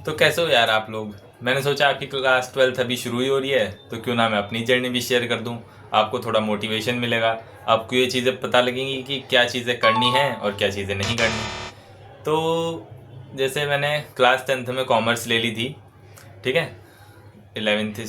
तो कैसे हो यार आप लोग। मैंने सोचा आपकी क्लास 12th अभी शुरू ही हो रही है, तो क्यों ना मैं अपनी जर्नी भी शेयर कर दूं। आपको थोड़ा मोटिवेशन मिलेगा। आपको ये चीज़ें पता लगेंगी कि क्या चीज़ें करनी हैं और क्या चीज़ें नहीं करनी। तो जैसे मैंने क्लास 10th में कॉमर्स ले ली थी, ठीक है। 11th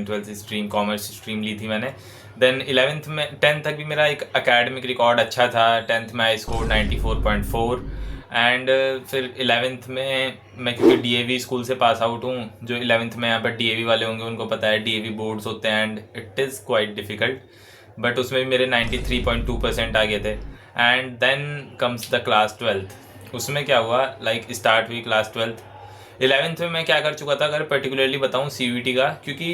12th stream commerce stream ली थी मैंने। देन 11th में 10th तक भी मेरा एक एकेडमिक रिकॉर्ड अच्छा था। 10th में आई स्कोर 94.4। एंड फिर 11th में मैं क्योंकि डीएवी स्कूल से पास आउट हूँ, जो 11th में यहाँ पर डीएवी वाले होंगे उनको पता है डीएवी बोर्ड्स होते हैं and it is quite difficult. But उसमें भी मेरे 93.2% आ गए थे। And then comes the class 12th। उसमें क्या हुआ, लाइक स्टार्ट हुई क्लास 12th। 11th में मैं क्या कर चुका था, अगर पर्टिकुलरली बताऊँ सीयूईटी का, क्योंकि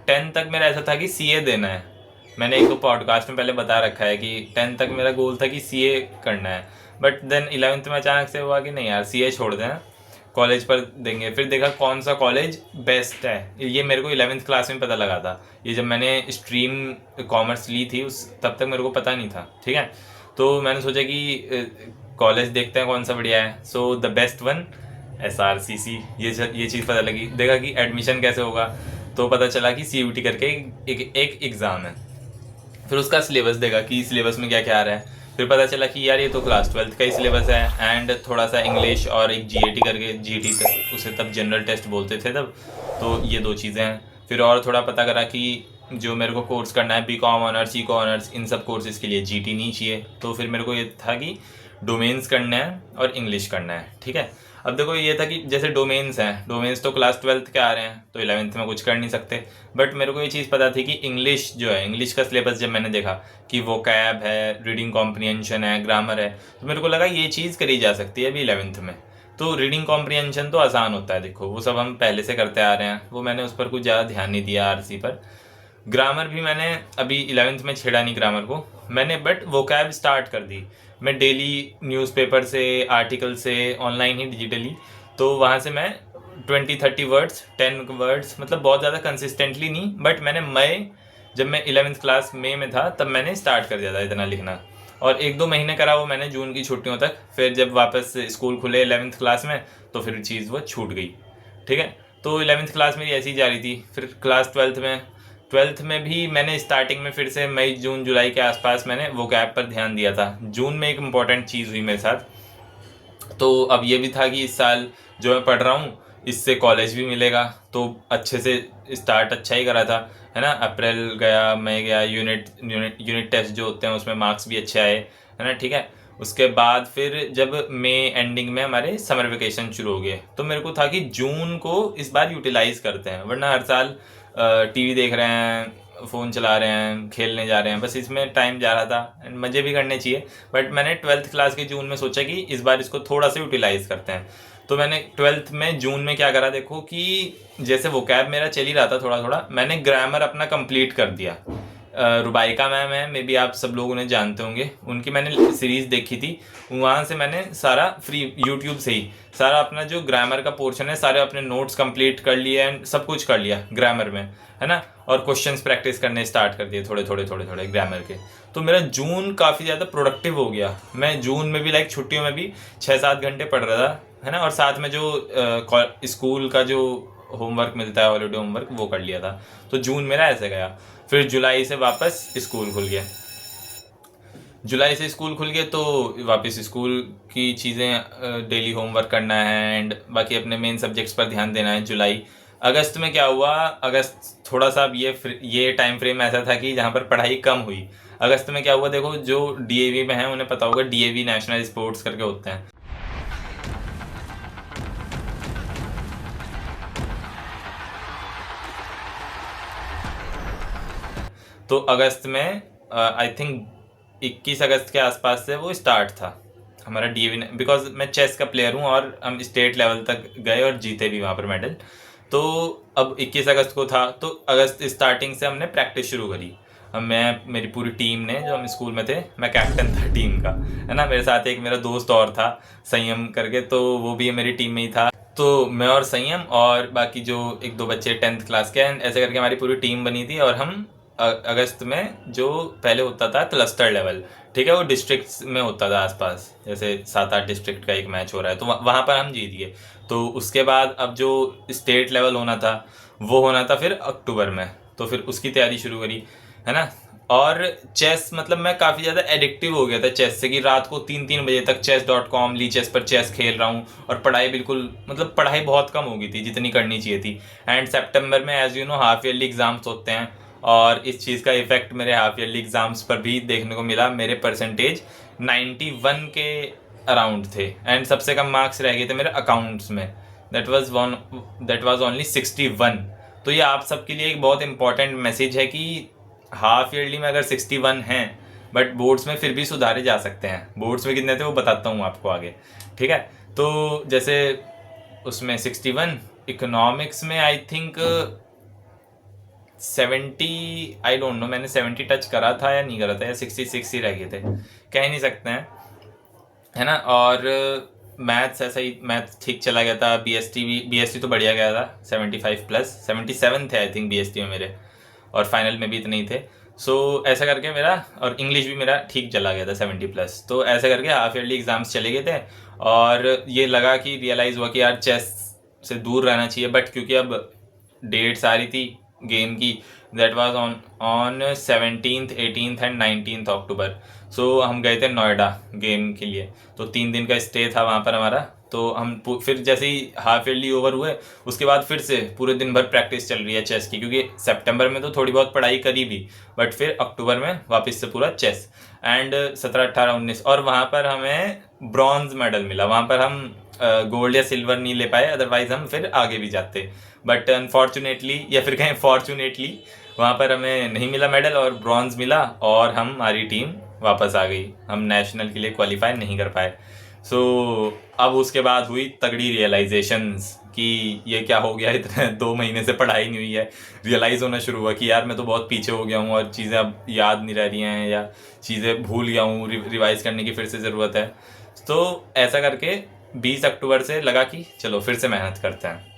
10th तक मेरा ऐसा था कि सीए देना है। मैंने एक दो पॉडकास्ट में पहले बता रखा है कि 10th तक मेरा गोल था कि सीए करना है। बट देन 11th में अचानक से हुआ कि नहीं यार, सीए छोड़ दें, कॉलेज पर देंगे। फिर देखा कौन सा कॉलेज बेस्ट है, ये मेरे को 11th क्लास में पता लगा था। ये जब मैंने स्ट्रीम कॉमर्स ली थी उस तब तक मेरे को पता नहीं था, ठीक है। तो मैंने सोचा कि कॉलेज देखते हैं कौन सा बढ़िया है। So the best one SRCC, ये चीज़ पता लगी। देखा कि एडमिशन कैसे होगा, तो पता चला कि CUT करके एक एग्ज़ाम है। फिर उसका सिलेबस देखा कि सिलेबस में क्या क्या आ रहा है। फिर पता चला कि यार ये तो क्लास 12th का ही सिलेबस है, एंड थोड़ा सा इंग्लिश और एक जीएटी करके, जीटी उसे तब जनरल टेस्ट बोलते थे तब। तो ये दो चीज़ें हैं। फिर और थोड़ा पता करा कि जो मेरे को कोर्स करना है, BCom ऑनर्स, इको ऑनर्स, इन सब कोर्सेज़ के लिए जीटी नहीं चाहिए। तो फिर मेरे को ये था कि डोमेन्स करना है और इंग्लिश करना है, ठीक है। अब देखो ये था कि जैसे डोमेन्स हैं, डोमेन्स तो क्लास 12th के आ रहे हैं, तो 11th में कुछ कर नहीं सकते। बट मेरे को ये चीज़ पता थी कि इंग्लिश जो है, इंग्लिश का सिलेबस जब मैंने देखा कि वोकैब है, रीडिंग कॉम्प्रिहेंशन है, ग्रामर है, तो मेरे को लगा ये चीज़ करी जा सकती है अभी 11th में। तो रीडिंग कॉम्प्रिहेंशन तो आसान होता है, देखो वो सब हम पहले से करते आ रहे हैं, वो मैंने उस पर कुछ ज़्यादा ध्यान नहीं दिया आरसी पर। ग्रामर भी मैंने अभी 11th में छेड़ा नहीं ग्रामर को मैंने, बट वोकैब स्टार्ट कर दी। मैं डेली न्यूज़पेपर से, आर्टिकल से, ऑनलाइन ही डिजिटली, तो वहाँ से मैं 20-30 वर्ड्स, 10 वर्ड्स, मतलब बहुत ज़्यादा कंसिस्टेंटली नहीं, बट मैंने जब मैं 11th क्लास में था तब मैंने स्टार्ट कर दिया था इतना लिखना। और एक दो महीने करा वो मैंने जून की छुट्टियों तक। फिर जब वापस स्कूल खुले 11th क्लास में, तो फिर चीज़ वो छूट गई, ठीक है। तो 11th क्लास मेरी ऐसी ही जा रही थी। फिर क्लास 12th में भी मैंने स्टार्टिंग में फिर से मई जून जुलाई के आसपास मैंने वो गैप पर ध्यान दिया था। जून में एक इम्पॉर्टेंट चीज़ हुई मेरे साथ। तो अब ये भी था कि इस साल जो मैं पढ़ रहा हूँ इससे कॉलेज भी मिलेगा, तो अच्छे से स्टार्ट अच्छा ही करा था, है ना। अप्रैल गया, मई गया, यूनिट टेस्ट जो होते हैं उसमें मार्क्स भी अच्छे आए, है ना, ठीक है। उसके बाद फिर जब मई एंडिंग में हमारे समर वेकेशन शुरू हो गए, तो मेरे को था कि जून को इस बार यूटिलाइज करते हैं, वरना हर साल टीवी देख रहे हैं, फ़ोन चला रहे हैं, खेलने जा रहे हैं, बस इसमें टाइम जा रहा था। एंड मज़े भी करने चाहिए। बट मैंने 12th क्लास के जून में सोचा कि इस बार इसको थोड़ा सा यूटिलाइज़ करते हैं। तो मैंने 12th में जून में क्या करा, देखो कि जैसे वोकैब मेरा चल ही रहा था थोड़ा थोड़ा, मैंने ग्रामर अपना कंप्लीट कर दिया। रुबाइका मैम है, मे बी आप सब लोग उन्हें जानते होंगे, उनकी मैंने सीरीज़ देखी थी। वहाँ से मैंने सारा फ्री यूट्यूब से ही सारा अपना जो ग्रामर का पोर्शन है, सारे अपने नोट्स कंप्लीट कर लिए एंड सब कुछ कर लिया ग्रामर में, है ना। और क्वेश्चंस प्रैक्टिस करने स्टार्ट कर दिए थोड़े थोड़े थोड़े थोड़े ग्रामर के। तो मेरा जून काफ़ी ज़्यादा प्रोडक्टिव हो गया। मैं जून में भी लाइक छुट्टियों में भी 6-7 घंटे पढ़ रहा था, है ना। और साथ में जो स्कूल का जो होमवर्क मिलता है, हॉलीडे होमवर्क, वो कर लिया था। तो जून मेरा ऐसे गया। फिर जुलाई से वापस स्कूल खुल गया। जुलाई से स्कूल खुल गए तो वापस स्कूल की चीज़ें, डेली होमवर्क करना है एंड बाकी अपने मेन सब्जेक्ट्स पर ध्यान देना है। जुलाई अगस्त में क्या हुआ, अगस्त थोड़ा सा अब ये टाइम फ्रेम ऐसा था कि जहाँ पर पढ़ाई कम हुई। अगस्त में क्या हुआ, देखो जो डीएवी में है उन्हें पता होगा, डीएवी नेशनल स्पोर्ट्स करके होते हैं। तो अगस्त में आई थिंक 21 अगस्त के आसपास से वो स्टार्ट था हमारा डीएवी, बिकॉज मैं चेस का प्लेयर हूँ और हम स्टेट लेवल तक गए और जीते भी वहाँ पर मेडल। तो अब 21 अगस्त को था, तो अगस्त स्टार्टिंग से हमने प्रैक्टिस शुरू करी। मैं, मेरी पूरी टीम ने, जो हम स्कूल में थे, मैं कैप्टन था टीम का, है ना। मेरे साथ एक मेरा दोस्त और था, संयम करके, तो वो भी मेरी टीम में ही था। तो मैं और संयम और बाकी जो एक दो बच्चे 10th क्लास के, एंड ऐसे करके हमारी पूरी टीम बनी थी। और हम अगस्त में जो पहले होता था क्लस्टर लेवल, ठीक है, वो डिस्ट्रिक्ट्स में होता था आसपास, जैसे 7-8 डिस्ट्रिक्ट का एक मैच हो रहा है, तो वहाँ पर हम जीत गए। तो उसके बाद अब जो स्टेट लेवल होना था वो होना था फिर अक्टूबर में, तो फिर उसकी तैयारी शुरू करी, है ना। और चेस, मतलब मैं काफ़ी ज़्यादा एडिक्टिव हो गया था चेस से, कि रात को 3-3 बजे तक chess.com ली चेस पर चेस खेल रहा हूँ, और पढ़ाई बिल्कुल, मतलब पढ़ाई बहुत कम हो गई थी जितनी करनी चाहिए थी। एंड सितंबर में as you know half yearly exams होते हैं, और इस चीज़ का इफेक्ट मेरे हाफ ईयरली एग्ज़ाम्स पर भी देखने को मिला। मेरे परसेंटेज 91 के अराउंड थे, एंड सबसे कम मार्क्स रह गए थे मेरे अकाउंट्स में, दैट वाज ओनली 61। तो ये आप सबके लिए एक बहुत इंपॉर्टेंट मैसेज है कि हाफ ईयरली में अगर 61 हैं, बट बोर्ड्स में फिर भी सुधारे जा सकते हैं। बोर्ड्स में कितने थे वो बताता हूँ आपको आगे, ठीक है। तो जैसे उसमें 61, इकोनॉमिक्स में I think 70, I don't know मैंने 70 टच करा था या नहीं करा था, या 66 ही रह गए थे, कह ही नहीं सकते हैं, है ना। और मैथ्स ऐसा ही, मैथ्स ठीक चला गया था। बीएसटी तो बढ़िया गया था, 75+, 77 थे आई थिंक बीएसटी में मेरे, और फाइनल में भी इतने ही थे। सो ऐसा करके मेरा, और इंग्लिश भी मेरा ठीक चला गया था 70+। तो ऐसा करके हाफ ईयरली एग्ज़ाम्स चले गए थे, और ये लगा कि रियलाइज़ हुआ कि यार चेस से दूर रहना चाहिए, बट क्योंकि अब डेट्स आ रही थी गेम की, that was on 17th, 18th and 19th अक्टूबर। सो हम गए थे नोएडा गेम के लिए, तो 3 दिन का स्टे था वहाँ पर हमारा। तो हम फिर जैसे ही हाफ ईयरली ओवर हुए, उसके बाद फिर से पूरे दिन भर प्रैक्टिस चल रही है चेस की, क्योंकि सितंबर में तो थोड़ी बहुत पढ़ाई करी भी, बट फिर अक्टूबर में वापस से पूरा चेस। एंड 17, 18, 19, और वहाँ पर हमें ब्रॉन्ज मेडल मिला। वहाँ पर हम गोल्ड या सिल्वर नहीं ले पाए, अदरवाइज हम फिर आगे भी जाते, बट अनफॉर्चुनेटली या फिर कहें फॉर्चुनेटली वहाँ पर हमें नहीं मिला मेडल, और ब्रॉन्ज मिला, और हमारी टीम वापस आ गई। हम नेशनल के लिए क्वालिफाई नहीं कर पाए। सो अब उसके बाद हुई तगड़ी रियलाइजेशंस कि ये क्या हो गया, इतने 2 महीने से पढ़ाई नहीं हुई है। रियलाइज़ होना शुरू हुआ कि यार मैं तो बहुत पीछे हो गया हूँ, और चीज़ें अब याद नहीं रह रही हैं, या चीज़ें भूल गया हूँ, रिवाइज़ करने की फिर से ज़रूरत है। तो ऐसा करके 20 अक्टूबर से लगा कि चलो फिर से मेहनत करते हैं।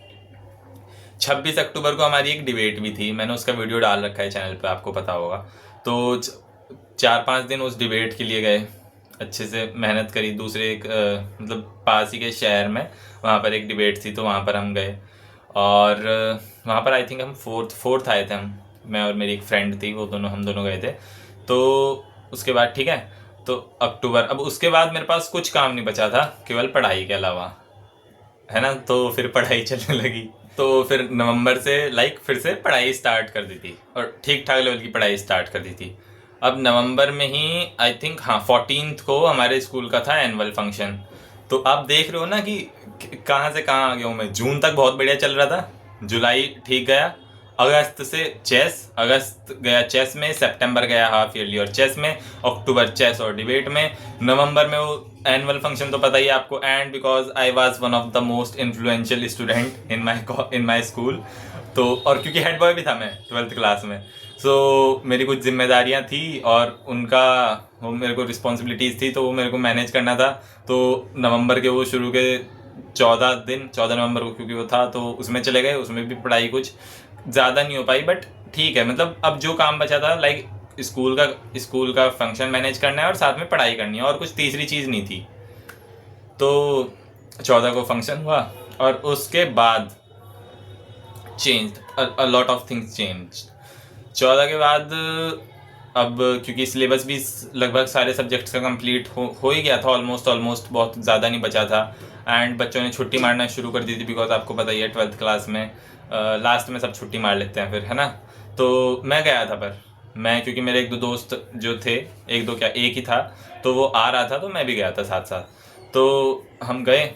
26 अक्टूबर को हमारी एक डिबेट भी थी, मैंने उसका वीडियो डाल रखा है चैनल पे, आपको पता होगा। तो 4-5 दिन उस डिबेट के लिए गए, अच्छे से मेहनत करी। दूसरे एक मतलब पास ही के शहर में वहाँ पर एक डिबेट थी, तो वहाँ पर हम गए, और वहाँ पर आई थिंक हम फोर्थ आए थे हम, मैं और मेरी एक फ्रेंड थी, वो दोनों, हम दोनों गए थे। तो उसके बाद ठीक है, तो अक्टूबर, अब उसके बाद मेरे पास कुछ काम नहीं बचा था केवल पढ़ाई के अलावा, है ना। तो फिर पढ़ाई चलने लगी, तो फिर नवंबर से फिर से पढ़ाई स्टार्ट कर दी थी, और ठीक ठाक लेवल की पढ़ाई स्टार्ट कर दी थी। अब नवंबर में ही आई थिंक, हाँ, 14th को हमारे स्कूल का था एनुअल फंक्शन। तो आप देख रहे हो ना कि कहाँ से कहाँ आ गया हूँ मैं। जून तक बहुत बढ़िया चल रहा था, जुलाई ठीक गया, अगस्त से चेस, अगस्त गया चेस में, सितंबर गया हाफ ईयरली और चेस में, अक्टूबर चेस और डिबेट में, नवंबर में वो एनुअल फंक्शन तो पता ही है आपको। And because I was one of the most influential student in my school, तो और क्योंकि हेड बॉय भी था मैं 12th क्लास में, सो मेरी कुछ जिम्मेदारियां थी, और उनका वो मेरे को रिस्पॉन्सिबिलिटीज़ थी, तो वो मेरे को मैनेज करना था। तो नवंबर के वो शुरू के 14 नवंबर को क्योंकि वो था, तो उसमें चले गए। उसमें भी पढ़ाई कुछ ज़्यादा नहीं हो पाई, बट ठीक है, मतलब अब जो काम बचा था स्कूल का फंक्शन मैनेज करना है और साथ में पढ़ाई करनी है, और कुछ तीसरी चीज़ नहीं थी। तो 14 को फंक्शन हुआ, और उसके बाद a lot of things change. 14 के बाद अब क्योंकि सिलेबस भी लगभग सारे सब्जेक्ट्स का कंप्लीट हो ही गया था, ऑलमोस्ट बहुत ज़्यादा नहीं बचा था। एंड बच्चों ने छुट्टी मारना शुरू कर दी थी, बिकॉज आपको पता ही है 12th क्लास में लास्ट में सब छुट्टी मार लेते हैं फिर, है ना। तो मैं गया था, पर मैं, क्योंकि मेरे 1-2 दोस्त जो थे, 1-2 क्या, एक ही था, तो वो आ रहा था, तो मैं भी गया था साथ साथ। तो हम गए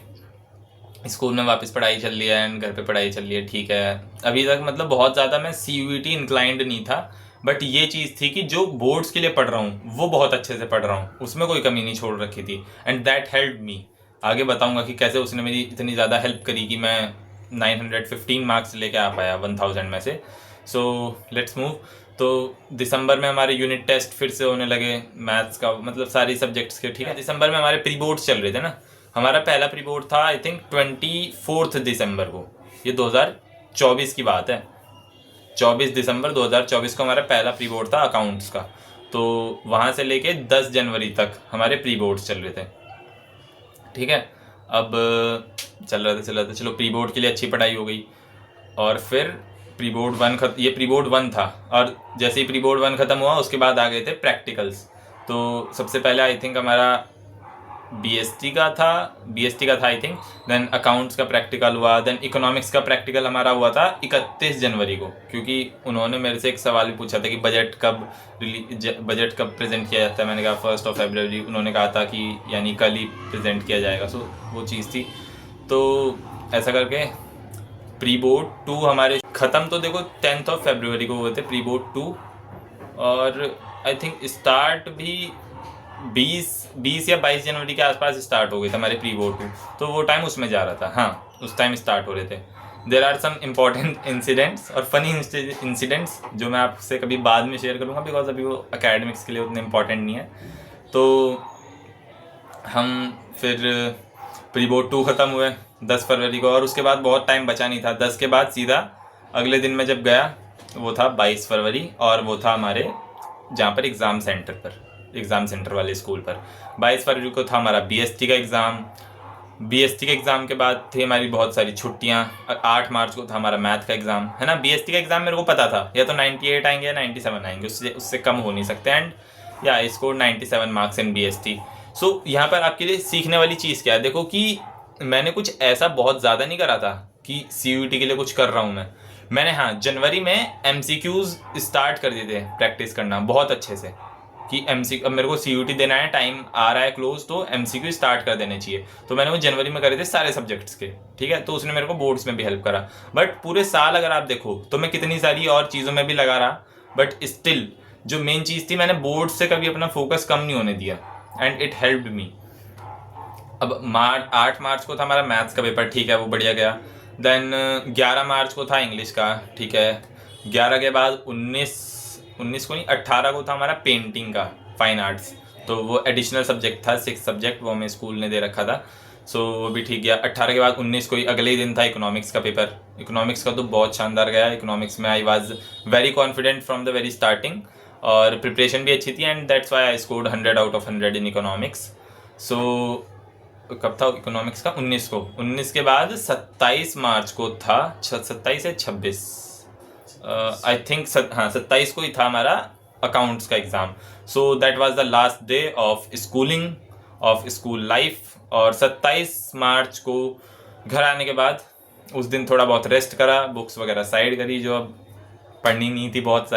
स्कूल में, वापस पढ़ाई चल रही है, एंड घर पे पढ़ाई चल रही है, ठीक है। अभी तक मतलब बहुत ज़्यादा मैं CUET इंक्लाइंड नहीं था, बट ये चीज़ थी कि जो बोर्ड्स के लिए पढ़ रहा हूँ वो बहुत अच्छे से पढ़ रहा हूँ, उसमें कोई कमी नहीं छोड़ रखी थी। And that help me. आगे बताऊँगा कि कैसे उसने मेरी इतनी ज़्यादा हेल्प करी कि मैं 915 मार्क्स लेके आ पाया 1000 में से। So let's move. तो दिसंबर में हमारे यूनिट टेस्ट फिर से होने लगे, मैथ्स का, मतलब सारी सब्जेक्ट्स के, ठीक है। दिसंबर में हमारे प्री बोर्ड्स चल रहे थे ना। हमारा पहला प्री बोर्ड था आई थिंक 24 दिसंबर को, ये 2024 की बात है। 24 दिसंबर 2024 को हमारा पहला प्री बोर्ड था अकाउंट्स का। तो वहाँ से लेके 10 जनवरी तक हमारे प्री बोर्ड्स चल रहे थे। ठीक है, अब चल रहा था, चलो प्री बोर्ड के लिए अच्छी पढ़ाई हो गई। और फिर प्री बोर्ड 1 ये प्री बोर्ड 1 था, और जैसे ही प्री बोर्ड 1 ख़त्म हुआ उसके बाद आ गए थे प्रैक्टिकल्स। तो सबसे पहले आई थिंक हमारा बीएसटी का था आई थिंक, देन अकाउंट्स का प्रैक्टिकल हुआ, देन इकोनॉमिक्स का प्रैक्टिकल हमारा हुआ था 31 जनवरी को, क्योंकि उन्होंने मेरे से एक सवाल भी पूछा था कि बजट कब प्रेजेंट किया जाता है। मैंने कहा 1 फरवरी। उन्होंने कहा था कि यानी कल ही प्रेजेंट किया जाएगा। सो वो चीज़ थी। तो ऐसा करके प्री बोर्ड 2 हमारे ख़त्म तो देखो 10 फरवरी को हुए थे प्री बोर्ड 2, और आई थिंक स्टार्ट भी 20 या 22 जनवरी के आसपास स्टार्ट हो गए थे हमारे प्री बोर्ड 2। तो वो टाइम उसमें जा रहा था, हाँ उस टाइम स्टार्ट हो रहे थे। There are some important incidents और फनी इंसिडेंट्स जो मैं आपसे कभी बाद में शेयर करूँगा, बिकॉज अभी वो एकेडमिक्स के लिए उतने इम्पॉर्टेंट नहीं है। तो हम फिर प्री बोर्ड 2 ख़त्म हुए 10 फरवरी को, और उसके बाद बहुत टाइम बचा नहीं था। 10 के बाद सीधा अगले दिन मैं जब गया वो था 22 फरवरी, और वो था हमारे जहाँ पर एग्ज़ाम सेंटर वाले स्कूल पर। 22 फरवरी को था हमारा बीएसटी का एग्ज़ाम। बीएसटी के एग्ज़ाम के बाद थी हमारी बहुत सारी छुट्टियाँ। 8 मार्च को था हमारा मैथ का एग्ज़ाम, है ना। बीएसटी का एग्ज़ाम मेरे को पता था या तो 98 आएंगे या 97 आएंगे, उससे कम हो नहीं सकते। And yeah I score 97 marks in BST. So यहाँ पर आपके लिए सीखने वाली चीज़ क्या है, देखो कि मैंने कुछ ऐसा बहुत ज़्यादा नहीं करा था कि सीयूईटी के लिए कुछ कर रहा हूँ मैंने हाँ जनवरी में एमसीक्यूज़ स्टार्ट कर दिए थे प्रैक्टिस करना बहुत अच्छे से, कि अब मेरे को सीयूटी देना है, टाइम आ रहा है क्लोज, तो एमसीक्यू स्टार्ट कर देने चाहिए। तो मैंने वो जनवरी में करे थे सारे सब्जेक्ट्स के, ठीक है। तो उसने मेरे को बोर्ड्स में भी हेल्प करा। बट पूरे साल अगर आप देखो तो मैं कितनी सारी और चीज़ों में भी लगा रहा, बट स्टिल जो मेन चीज़ थी मैंने बोर्ड से कभी अपना फोकस कम नहीं होने दिया, एंड इट हेल्प्ड मी। अब 8 मार्च को था हमारा मैथ्स का पेपर, ठीक है, वो बढ़िया गया। देन 11 मार्च को था इंग्लिश का, ठीक है। 11 के बाद 19 को नहीं 18 को था हमारा पेंटिंग का फाइन आर्ट्स। तो वो एडिशनल सब्जेक्ट था, 6 सब्जेक्ट, वो हमें स्कूल ने दे रखा था। सो वो भी ठीक गया। 18 के बाद 19 को ही अगले ही दिन था इकोनॉमिक्स का पेपर। इकोनॉमिक्स का तो बहुत शानदार गया। इकोनॉमिक्स में I was very confident from the very starting, और प्रिपरेशन भी अच्छी थी, and that's why I scored 100 out of 100 in economics. So कब था इकोनॉमिक्स का? 19 को। 19 के बाद 27 मार्च को था, 27 या 26 आई थिंक, हाँ 27 को ही था हमारा अकाउंट्स का exam. So that was the last day of schooling, of school life. और 27 मार्च को घर आने के बाद उस दिन थोड़ा बहुत रेस्ट करा, बुक्स वगैरह साइड करी जो अब पढ़नी नहीं थी, बहुत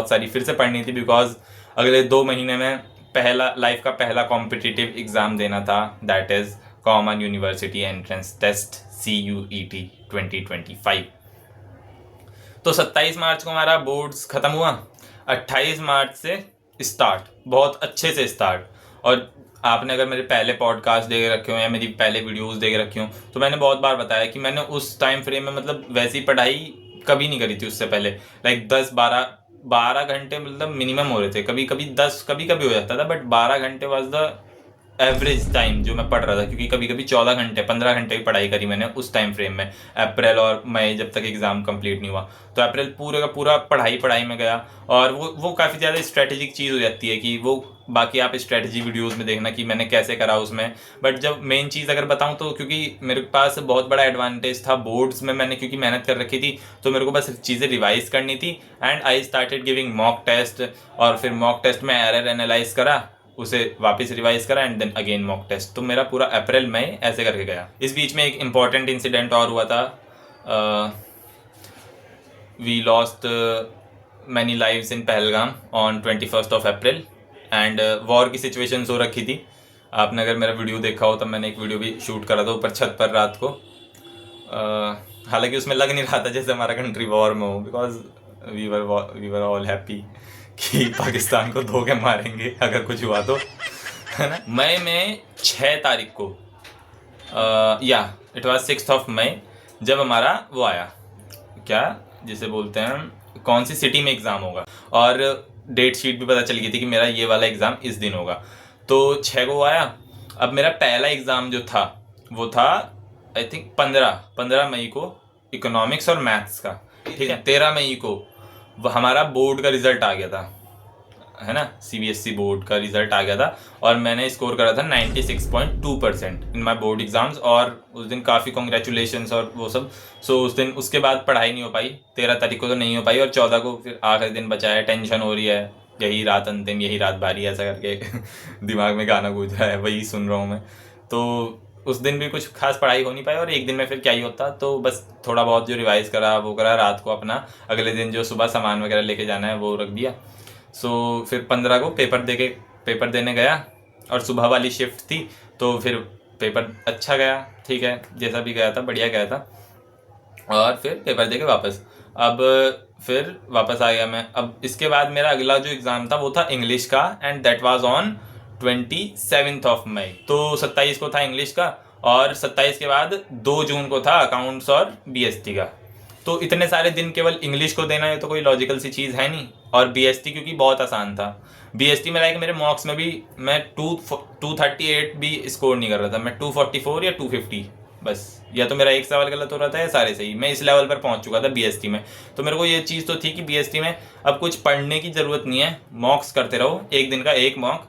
सारी फिर से पढ़नी थी, बिकॉज अगले 2 महीने में लाइफ का पहला कॉम्पिटिटिव एग्ज़ाम देना था, that is common university entrance test CUET 2025। तो 27 मार्च को हमारा बोर्ड्स ख़त्म हुआ। 28 मार्च से स्टार्ट, बहुत अच्छे से स्टार्ट। और आपने अगर मेरे पहले पॉडकास्ट देख रखे हो या मेरी पहले वीडियोस देख रखी हो तो मैंने बहुत बार बताया कि मैंने उस टाइम फ्रेम में मतलब वैसी पढ़ाई कभी नहीं करी थी उससे पहले। लाइक 10-12 घंटे मतलब मिनिमम हो रहे थे, कभी कभी 10 कभी हो जाता था, बट 12 घंटे वाज द एवरेज टाइम जो मैं पढ़ रहा था, क्योंकि कभी कभी 14 घंटे 15 घंटे की पढ़ाई करी मैंने उस टाइम फ्रेम में, अप्रैल और मई जब तक एग्ज़ाम कंप्लीट नहीं हुआ। तो अप्रैल पूरे का पूरा पढ़ाई में गया। और वो काफ़ी ज़्यादा स्ट्रेटेजिक चीज़ हो जाती है कि वो बाकी आप स्ट्रेटजी वीडियोस में देखना कि मैंने कैसे करा उसमें। बट जब मेन चीज़ अगर बताऊं तो क्योंकि मेरे पास बहुत बड़ा एडवांटेज था बोर्ड्स में, मैंने क्योंकि मेहनत कर रखी थी, तो मेरे को बस चीज़ें रिवाइज करनी थी। And I started giving mock test, और फिर मॉक टेस्ट में एरर एनालाइज करा, उसे वापस रिवाइज करा, and then again mock test. तो मेरा पूरा अप्रैल मई ऐसे करके गया। इस बीच में एक इम्पॉर्टेंट इंसिडेंट और हुआ था। We lost many lives in Pahalgam on 21 April, and war की सिचुएशंस हो रखी थी। आपने अगर मेरा वीडियो देखा हो तब मैंने एक वीडियो भी शूट करा था ऊपर छत पर रात को। हालांकि उसमें लग नहीं रहा था जैसे हमारा कंट्री वॉर में हो, because we were all happy कि पाकिस्तान को धो के मारेंगे अगर कुछ हुआ तो, है ना। मई में 6 तारीख को या इट वाज 6 मई जब हमारा वो आया, क्या जिसे बोलते हैं कौन सी सिटी में एग्ज़ाम होगा, और डेट शीट भी पता चल गई थी कि मेरा ये वाला एग्ज़ाम इस दिन होगा। तो 6 को आया। अब मेरा पहला एग्ज़ाम जो था वो था आई थिंक 15 मई को इकोनॉमिक्स और मैथ्स का, ठीक है। 13 मई को हमारा बोर्ड का रिजल्ट आ गया था, है ना, सीबीएसई बोर्ड का रिजल्ट आ गया था और मैंने स्कोर करा था 96.2% इन माय बोर्ड एग्जाम्स। और उस दिन काफ़ी कॉन्ग्रेचुलेशंस और वो सब। सो उस दिन उसके बाद पढ़ाई नहीं हो पाई, 13 तारीख को तो नहीं हो पाई और 14 को फिर आखिरी दिन बचा है, टेंशन हो रही है, यही रात अंतिम, यही रात बारी, ऐसा करके दिमाग में गाना गूंज रहा है, वही सुन रहा हूँ मैं। तो उस दिन भी कुछ खास पढ़ाई हो नहीं पाई और एक दिन में फिर क्या ही होता, तो बस थोड़ा बहुत जो रिवाइज करा वो करा, रात को अपना अगले दिन जो सुबह सामान वगैरह लेके जाना है वो रख दिया। सो फिर 15 को पेपर देने गया और सुबह वाली शिफ्ट थी, तो फिर पेपर अच्छा गया, ठीक है, जैसा भी गया था बढ़िया गया था। और फिर पेपर दे के वापस, अब फिर वापस आ गया मैं। अब इसके बाद मेरा अगला जो एग्ज़ाम था वो था इंग्लिश का, एंड दैट वाज ऑन 27 मई। तो 27 को था इंग्लिश का और 27 के बाद 2 जून को था अकाउंट्स और बीएसटी का। तो इतने सारे दिन केवल इंग्लिश को देना है तो कोई लॉजिकल सी चीज़ है नहीं। और बीएसटी क्योंकि बहुत आसान था, बीएसटी में लाइक मेरे मॉक्स में भी मैं 238 भी स्कोर नहीं कर रहा था, मैं 244 या 250 बस, या तो मेरा एक सवाल गलत हो रहा था या सारे सही, मैं इस लेवल पर पहुंच चुका था बीएसटी में। तो मेरे को ये चीज़ तो थी कि बीएसटी में अब कुछ पढ़ने की ज़रूरत नहीं है, मॉक्स करते रहो, एक दिन का एक मॉक,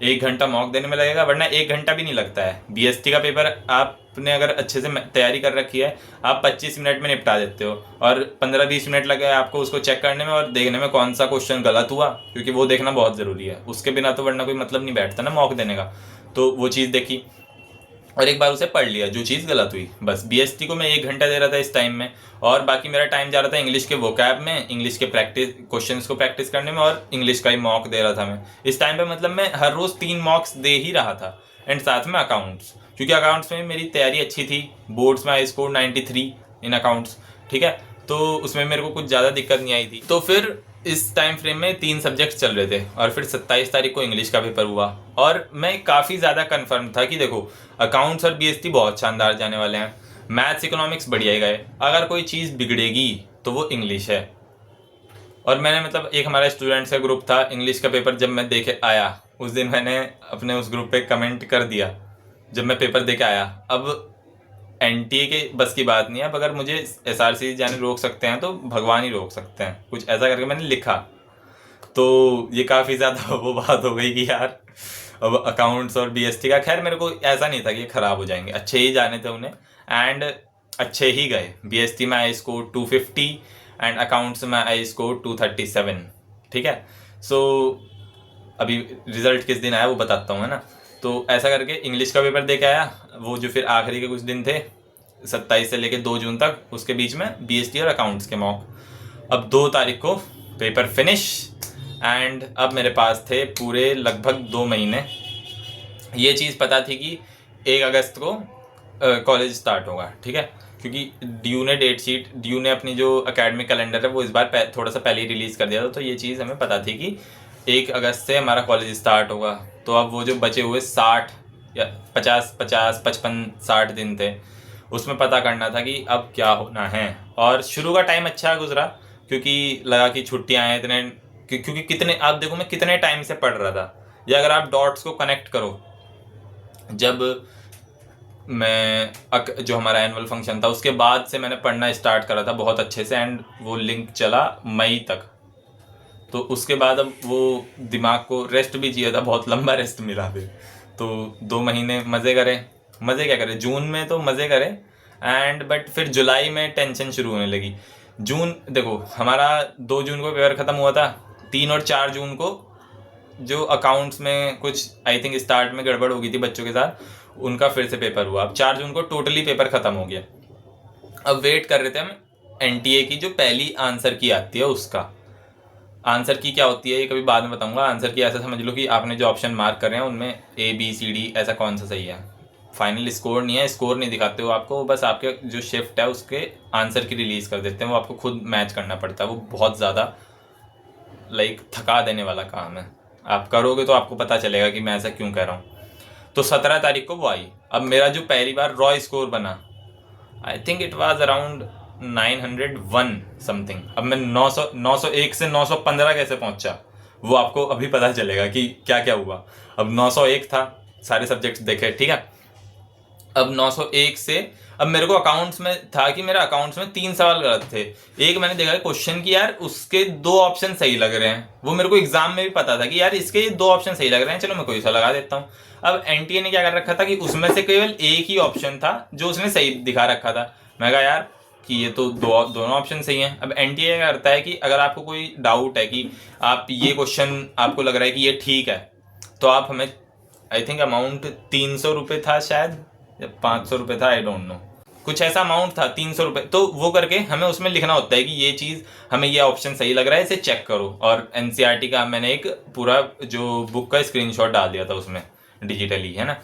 1 घंटा मॉक देने में लगेगा, वरना 1 घंटा भी नहीं लगता है। बीएसटी का पेपर आपने अगर अच्छे से तैयारी कर रखी है, आप 25 मिनट में निपटा देते हो, और 15-20 मिनट लगे आपको उसको चेक करने में और देखने में कौन सा क्वेश्चन गलत हुआ, क्योंकि वो देखना बहुत ज़रूरी है, उसके बिना तो वरना कोई मतलब नहीं बैठता ना मॉक देने का। तो वो चीज़ देखी और एक बार उसे पढ़ लिया जो चीज़ गलत हुई, बस। बीएसटी को मैं 1 घंटा दे रहा था इस टाइम में, और बाकी मेरा टाइम जा रहा था इंग्लिश के वोकैब में, इंग्लिश के प्रैक्टिस क्वेश्चंस को प्रैक्टिस करने में, और इंग्लिश का ही मॉक दे रहा था मैं इस टाइम पे। मतलब मैं हर रोज़ 3 मॉक्स दे ही रहा था, एंड साथ में अकाउंट्स, क्योंकि अकाउंट्स में मेरी तैयारी अच्छी थी, बोर्ड्स में आई स्कोर 93 इन अकाउंट्स, ठीक है, तो उसमें मेरे को कुछ ज़्यादा दिक्कत नहीं आई थी। तो फिर इस टाइम फ्रेम में 3 सब्जेक्ट्स चल रहे थे, और फिर 27 तारीख को इंग्लिश का पेपर हुआ, और मैं काफ़ी ज़्यादा कंफर्म था कि देखो अकाउंट्स और बीएसटी बहुत शानदार जाने वाले हैं, मैथ्स इकोनॉमिक्स बढ़िया ही गए, अगर कोई चीज़ बिगड़ेगी तो वो इंग्लिश है। और मैंने मतलब एक हमारा स्टूडेंट्स का ग्रुप था, इंग्लिश का पेपर जब मैं देके आया उस दिन मैंने अपने उस ग्रुप पे कमेंट कर दिया, जब मैं पेपर दे के आया, अब एनटीए के बस की बात नहीं है, अब अगर मुझे एसआरसी जाने रोक सकते हैं तो भगवान ही रोक सकते हैं, कुछ ऐसा करके मैंने लिखा। तो ये काफ़ी ज़्यादा वो बात हो गई कि यार अब अकाउंट्स और बीएसटी का, खैर मेरे को ऐसा नहीं था कि ये ख़राब हो जाएंगे, अच्छे ही जाने थे उन्हें, एंड अच्छे ही गए। बीएसटी में आई स्कोर 250 एंड अकाउंट्स में आई स्कोर 237, ठीक है। सो अभी रिजल्ट किस दिन आया वो बताता हूँ, है ना। तो ऐसा करके इंग्लिश का पेपर दे के आया, वो जो फिर आखिरी के कुछ दिन थे 27 से लेके 2 जून तक, उसके बीच में बीएसटी और अकाउंट्स के मॉक। अब 2 तारीख को पेपर फिनिश, एंड अब मेरे पास थे पूरे लगभग 2 महीने। ये चीज़ पता थी कि 1 अगस्त को कॉलेज स्टार्ट होगा, ठीक है, क्योंकि ड्यू ने अपनी जो एकेडमिक कैलेंडर है वो इस बार थोड़ा सा पहले ही रिलीज़ कर दिया था, तो ये चीज़ हमें पता थी कि 1 अगस्त से हमारा कॉलेज स्टार्ट होगा। तो अब वो जो बचे हुए 60 या 55-60 दिन थे, उसमें पता करना था कि अब क्या होना है। और शुरू का टाइम अच्छा गुजरा, क्योंकि लगा कि छुट्टियाँ हैं इतने, क्योंकि कितने, आप देखो मैं कितने टाइम से पढ़ रहा था, या अगर आप डॉट्स को कनेक्ट करो, जब मैं जो हमारा एनुअल फंक्शन था उसके बाद से मैंने पढ़ना स्टार्ट करा था बहुत अच्छे से, एंड वो लिंक चला मई तक। तो उसके बाद अब वो दिमाग को रेस्ट भी चाहिए था, बहुत लंबा रेस्ट मिला फिर। तो 2 महीने मज़े करें, मज़े क्या करें, जून में तो मज़े करें, एंड बट फिर जुलाई में टेंशन शुरू होने लगी। जून देखो हमारा 2 जून को पेपर ख़त्म हुआ था, 3 और 4 जून को जो अकाउंट्स में कुछ आई थिंक स्टार्ट में गड़बड़ हो गई थी बच्चों के साथ, उनका फिर से पेपर हुआ। अब 4 जून को टोटली पेपर ख़त्म हो गया। अब वेट कर रहे थे हम एनटीए की जो पहली आंसर की आती है उसका। आंसर की क्या होती है ये कभी बाद में बताऊंगा। आंसर की ऐसा समझ लो कि आपने जो ऑप्शन मार्क कर रहे हैं उनमें ABCD ऐसा कौन सा सही है। फाइनल स्कोर नहीं है, स्कोर नहीं दिखाते हो आपको, बस आपके जो शिफ्ट है उसके आंसर की रिलीज़ कर देते हैं, वो आपको खुद मैच करना पड़ता है। वो बहुत ज़्यादा लाइक थका देने वाला काम है, आप करोगे तो आपको पता चलेगा कि मैं ऐसा क्यों कह रहा हूँ। तो 17 तारीख को वो आई। अब मेरा जो पहली बार रॉ स्कोर बना, I think it was around 901 something. अब मैं 901 से 915 कैसे पहुंचा वो आपको अभी पता चलेगा कि क्या क्या हुआ। अब 901 था, सारे सब्जेक्ट्स देखे, ठीक है। अब 901 से, अब मेरे को अकाउंट्स में था कि मेरा अकाउंट्स में 3 सवाल गलत थे। एक मैंने देखा क्वेश्चन की यार उसके 2 ऑप्शन सही लग रहे हैं, वो मेरे को एग्जाम में भी पता था कि यार इसके ये 2 ऑप्शन सही लग रहे हैं, चलो मैं कोई सा लगा देता हूँ। अब एनटीए ने क्या कर रखा था कि उसमें से केवल एक ही ऑप्शन था जो उसने सही दिखा रखा था। मैं कहा यार कि ये तो दोनों ऑप्शन सही हैं। अब एनटीए क्या करता है कि अगर आपको कोई डाउट है कि आप ये क्वेश्चन आपको लग रहा है कि ये ठीक है, तो आप हमें, आई थिंक अमाउंट 300 रुपये था शायद या 500 रुपये था, आई डोंट नो, कुछ ऐसा अमाउंट था 300 रुपये। तो वो करके हमें उसमें लिखना होता है कि ये चीज़ हमें ये ऑप्शन सही लग रहा है, इसे चेक करो। और एनसीईआरटी का मैंने एक पूरा जो बुक का स्क्रीनशॉट डाल दिया था उसमें डिजिटली, है ना,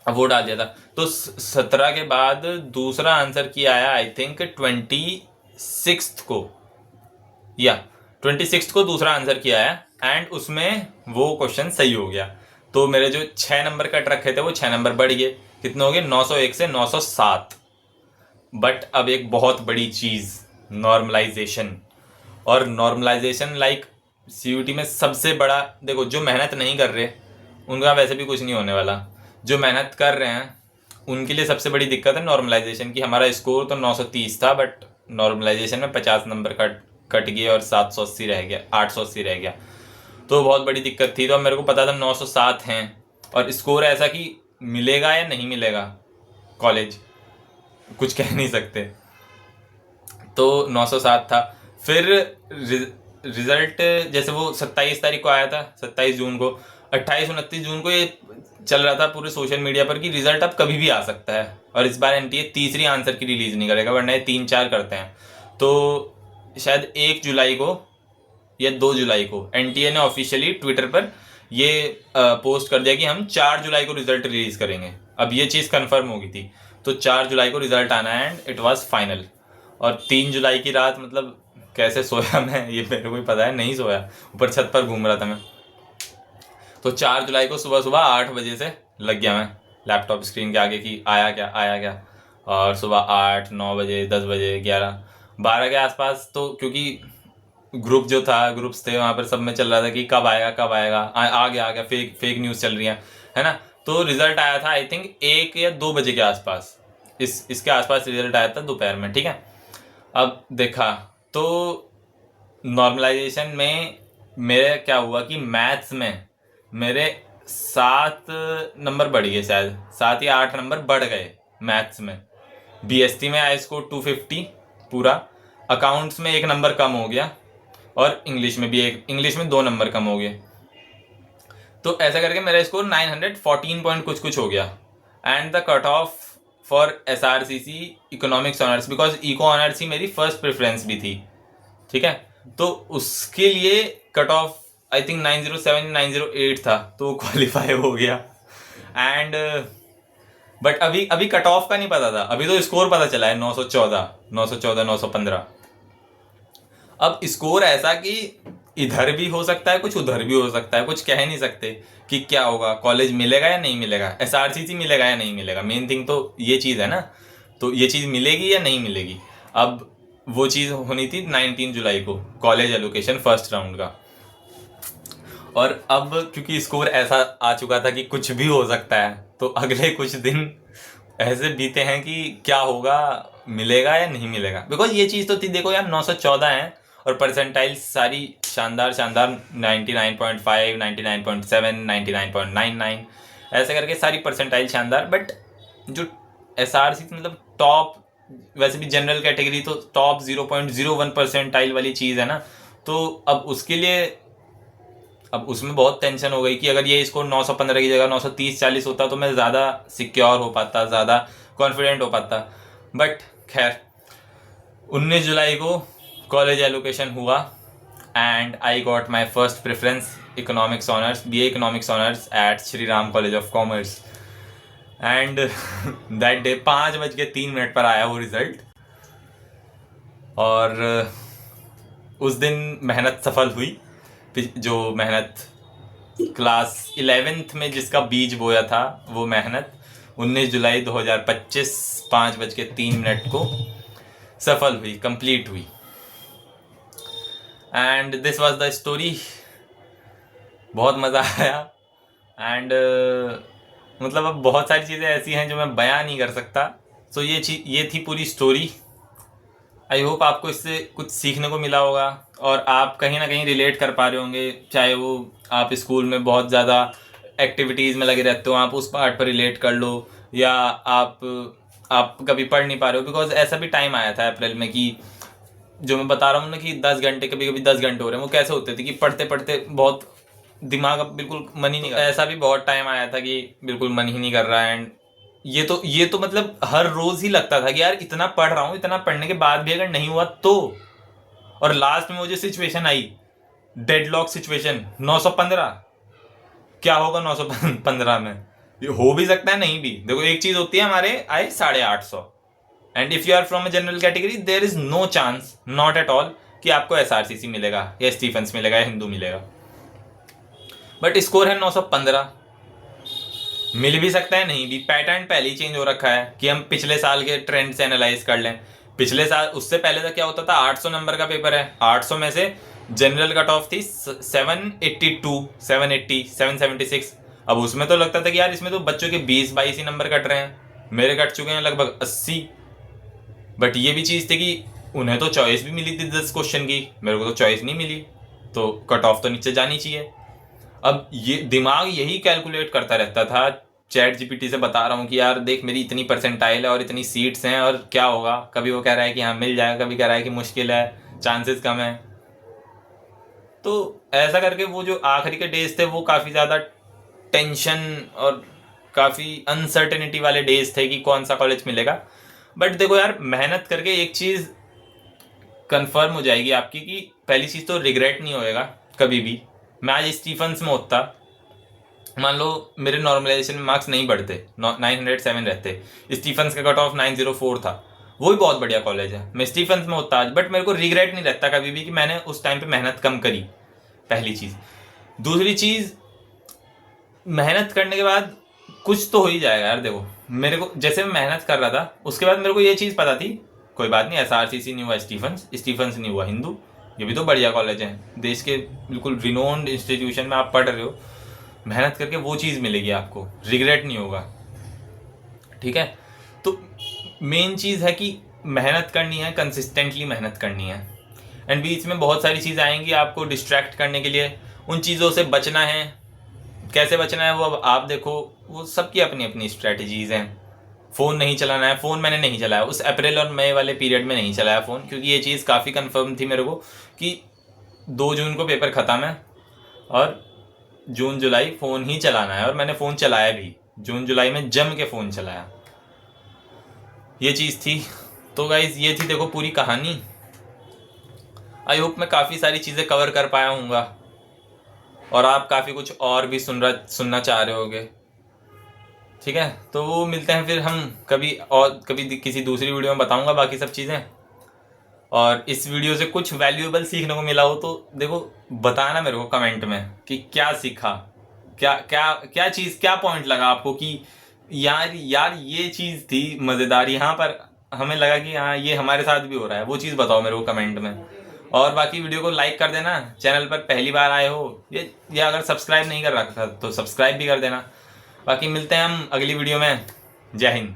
अब वो डाल दिया था। तो 17 के बाद दूसरा आंसर किया आया आई थिंक 26 को, या 26 को दूसरा आंसर किया है एंड उसमें वो क्वेश्चन सही हो गया। तो मेरे जो 6 नंबर कट रखे थे वो 6 नंबर बढ़ गए, कितने हो गए 901 से 907। बट अब एक बहुत बड़ी चीज़, नॉर्मलाइजेशन। और नॉर्मलाइजेशन लाइक सीयूटी में सबसे बड़ा, देखो जो मेहनत नहीं कर रहे उनका वैसे भी कुछ नहीं होने वाला, जो मेहनत कर रहे हैं उनके लिए सबसे बड़ी दिक्कत है नॉर्मलाइजेशन की। हमारा स्कोर तो 930 था बट नॉर्मलाइजेशन में 50 नंबर कट गए और 780 रह गया, 880 रह गया, तो बहुत बड़ी दिक्कत थी। तो अब मेरे को पता था 907 हैं और स्कोर ऐसा कि मिलेगा या नहीं मिलेगा कॉलेज, कुछ कह नहीं सकते। तो 907 था। फिर रिजल्ट जैसे वो 27 तारीख को आया था, 27 जून को, 28-29 जून को ये चल रहा था पूरे सोशल मीडिया पर कि रिजल्ट अब कभी भी आ सकता है। और इस बार एनटीए तीसरी आंसर की रिलीज नहीं करेगा, वरना ये 3-4 करते हैं। तो शायद 1 जुलाई को या 2 जुलाई को एनटीए ने ऑफिशियली ट्विटर पर ये पोस्ट कर दिया कि हम 4 जुलाई को रिजल्ट रिलीज करेंगे। अब ये चीज़ कंफर्म हो गई थी, तो 4 जुलाई को रिजल्ट आना है एंड इट वाज फाइनल। और 3 जुलाई की रात, मतलब कैसे सोया मैं ये मेरे को ही पता है, नहीं सोया, ऊपर छत पर घूम रहा था मैं। तो 4 जुलाई को सुबह सुबह 8 बजे से लग गया मैं लैपटॉप स्क्रीन के आगे कि आया क्या आया क्या। और सुबह 8-9 बजे, 10 बजे, 11-12 के आसपास, तो क्योंकि ग्रुप जो था, ग्रुप्स थे वहाँ पर, सब में चल रहा था कि कब आएगा कब आएगा, आ गया, फेक न्यूज़ चल रही है ना। तो रिजल्ट आया था आई थिंक 1 या 2 बजे के आसपास, इसके आसपास रिजल्ट आया था दोपहर में, ठीक है। अब देखा तो नॉर्मलाइजेशन में मेरे क्या हुआ कि मैथ्स में मेरे 7 नंबर बढ़ गए, शायद 7 या 8 नंबर बढ़ गए मैथ्स में। बीएसटी में आई स्कोर 250 पूरा, अकाउंट्स में 1 नंबर कम हो गया और इंग्लिश में भी इंग्लिश में 2 नंबर कम हो गए। तो ऐसा करके मेरा स्कोर 914 पॉइंट कुछ हो गया। And the cut off for SRCC economics honours, because eco honours ही मेरी फर्स्ट प्रेफरेंस भी थी, ठीक है। तो उसके लिए कट ऑफ आई थिंक 907-908 था, तो वो क्वालिफाई हो गया। एंड बट अभी कट ऑफ का नहीं पता था, अभी तो स्कोर पता चला है 914, 915। अब स्कोर ऐसा कि इधर भी हो सकता है कुछ, उधर भी हो सकता है कुछ, कह नहीं सकते कि क्या होगा, कॉलेज मिलेगा या नहीं मिलेगा, SRCC मिलेगा या नहीं मिलेगा, मेन थिंग तो ये चीज़ है ना। तो ये चीज़ मिलेगी या नहीं मिलेगी। अब वो चीज़ होनी थी 19 जुलाई को, कॉलेज एलोकेशन फर्स्ट राउंड का। और अब क्योंकि स्कोर ऐसा आ चुका था कि कुछ भी हो सकता है, तो अगले कुछ दिन ऐसे बीते हैं कि क्या होगा, मिलेगा या नहीं मिलेगा। बिकॉज ये चीज़ तो थी, देखो यार 914 है और परसेंटाइल सारी शानदार 99.5, 99.7, 99.99 ऐसे करके सारी परसेंटाइल शानदार। बट जो SRCC मतलब टॉप, वैसे भी जनरल कैटेगरी तो टॉप 0.01 परसेंटाइल वाली चीज़ है ना। तो अब उसके लिए, अब उसमें बहुत टेंशन हो गई कि अगर ये स्कोर 915 की जगह 930-40 होता तो मैं ज़्यादा सिक्योर हो पाता, ज़्यादा कॉन्फिडेंट हो पाता। बट खैर 19 जुलाई को कॉलेज एलोकेशन हुआ and I got my first preference economics honours, BA economics honours at Shri Ram college of commerce. And that day 5:03 पर आया वो रिज़ल्ट। और उस दिन मेहनत सफल हुई, जो मेहनत क्लास 11th में जिसका बीज बोया था, वो मेहनत 19 जुलाई 2025 5:03 को सफल हुई, कंप्लीट हुई। And this was the story. बहुत मज़ा आया एंड मतलब अब बहुत सारी चीज़ें ऐसी हैं जो मैं बयां नहीं कर सकता। सो ये थी पूरी स्टोरी। आई होप आपको इससे कुछ सीखने को मिला होगा और आप कहीं ना कहीं रिलेट कर पा रहे होंगे, चाहे वो आप स्कूल में बहुत ज़्यादा एक्टिविटीज़ में लगे रहते हो, आप उस पार्ट पर रिलेट कर लो, या आप कभी पढ़ नहीं पा रहे हो। बिकॉज ऐसा भी टाइम आया था अप्रैल में कि जो मैं बता रहा हूँ ना कि 10 घंटे, कभी कभी 10 घंटे हो रहे हैं, वो कैसे होते थे कि पढ़ते पढ़ते बहुत दिमाग अब बिल्कुल मन ही नहीं कर रहा। ऐसा भी बहुत टाइम आया था कि बिल्कुल मन ही नहीं कर रहा है। एंड ये तो मतलब हर रोज ही लगता था कि यार इतना पढ़ रहा हूँ, इतना पढ़ने के बाद भी अगर नहीं हुआ तो। और लास्ट में वो जो सिचुएशन आई, डेडलॉक सिचुएशन, 915, क्या होगा 915 में? ये हो भी सकता है, नहीं भी। देखो एक चीज होती है, हमारे आए 850, and if you are from a general category there is no chance, not at all, कि आपको एसआरसीसी मिलेगा या स्टीफेंस मिलेगा या हिंदू मिलेगा। बट स्कोर है 915। मिल भी सकता है, नहीं भी। पैटर्न पहले ही चेंज हो रखा है कि हम पिछले साल के ट्रेंड से एनालाइज कर लें। पिछले साल, उससे पहले तक क्या होता था, 800 नंबर का पेपर है, 800 में से जनरल कट ऑफ थी 782, 780, 776। अब उसमें तो लगता था कि यार इसमें तो बच्चों के 20-22 ही नंबर कट रहे हैं, मेरे कट चुके हैं लगभग 80। बट ये भी चीज़ थी कि उन्हें तो चॉइस भी मिली थी 10 क्वेश्चन की, मेरे को तो चॉइस नहीं मिली, तो कट ऑफ तो नीचे जानी चाहिए। अब ये दिमाग यही कैलकुलेट करता रहता था। चैट जीपीटी से बता रहा हूँ कि यार देख मेरी इतनी परसेंटाइल है और इतनी सीट्स हैं और क्या होगा, कभी वो कह रहा है कि हाँ मिल जाएगा, कभी कह रहा है कि मुश्किल है, चांसेस कम है। तो ऐसा करके वो जो आखिरी के डेज थे वो काफ़ी ज़्यादा टेंशन और काफ़ी अनसर्टेनिटी वाले डेज थे कि कौन सा कॉलेज मिलेगा। बट देखो यार, मेहनत करके एक चीज़ कंफर्म हो जाएगी आपकी कि पहली चीज़ तो रिग्रेट नहीं होएगा कभी भी। मैं आज स्टीफन्स में होता, मान लो मेरे नॉर्मलाइजेशन में मार्क्स नहीं बढ़ते, 907 रहते, स्टीफन्स का कट ऑफ 904 था, वो भी बहुत बढ़िया कॉलेज है, मैं स्टीफन्स में होता आज। बट मेरे को रिग्रेट नहीं रहता कभी भी कि मैंने उस टाइम पे मेहनत कम करी, पहली चीज़। दूसरी चीज़, मेहनत करने के बाद कुछ तो हो ही जाएगा यार। देखो मेरे को, जैसे मैं मेहनत कर रहा था उसके बाद मेरे को ये चीज़ पता थी, कोई बात नहीं, एसआरसीसी नहीं हुआ स्टीफन्स नहीं हुआ हिंदू, ये भी तो बढ़िया कॉलेज है, देश के बिल्कुल रिनोन्ड इंस्टीट्यूशन में आप पढ़ रहे हो, मेहनत करके वो चीज़ मिलेगी आपको, रिग्रेट नहीं होगा। ठीक है, तो मेन चीज़ है कि मेहनत करनी है, कंसिस्टेंटली मेहनत करनी है। एंड बीच में बहुत सारी चीज़ें आएंगी आपको डिस्ट्रैक्ट करने के लिए, उन चीज़ों से बचना है। कैसे बचना है वो अब आप देखो, वो सबकी अपनी अपनी स्ट्रैटेजीज़ हैं। फ़ोन नहीं चलाना है, फ़ोन मैंने नहीं चलाया उस अप्रैल और मई वाले पीरियड में, नहीं चलाया फ़ोन, क्योंकि ये चीज़ काफ़ी कंफर्म थी मेरे को कि 2 जून को पेपर ख़त्म है और जून जुलाई फ़ोन ही चलाना है। और मैंने फ़ोन चलाया भी, जून जुलाई में जम के फ़ोन चलाया, ये चीज़ थी। तो गाइज़ ये थी देखो पूरी कहानी। आई होप मैं काफ़ी सारी चीज़ें कवर कर पाया हूँगा और आप काफ़ी कुछ और भी सुनना चाह रहे होगे। ठीक है, तो वो मिलते हैं फिर हम कभी, और कभी किसी दूसरी वीडियो में बताऊँगा बाकी सब चीज़ें। और इस वीडियो से कुछ वैल्यूएबल सीखने को मिला हो तो देखो बताना मेरे को कमेंट में कि क्या सीखा, क्या क्या क्या चीज़, क्या पॉइंट लगा आपको कि यार ये चीज़ थी मज़ेदार, यहाँ पर हमें लगा कि हाँ ये हमारे साथ भी हो रहा है, वो चीज़ बताओ मेरे को कमेंट में। और बाकी वीडियो को लाइक कर देना, चैनल पर पहली बार आए हो या अगर सब्सक्राइब नहीं कर रखा तो सब्सक्राइब भी कर देना। बाकी मिलते हैं हम अगली वीडियो में। जय हिंद।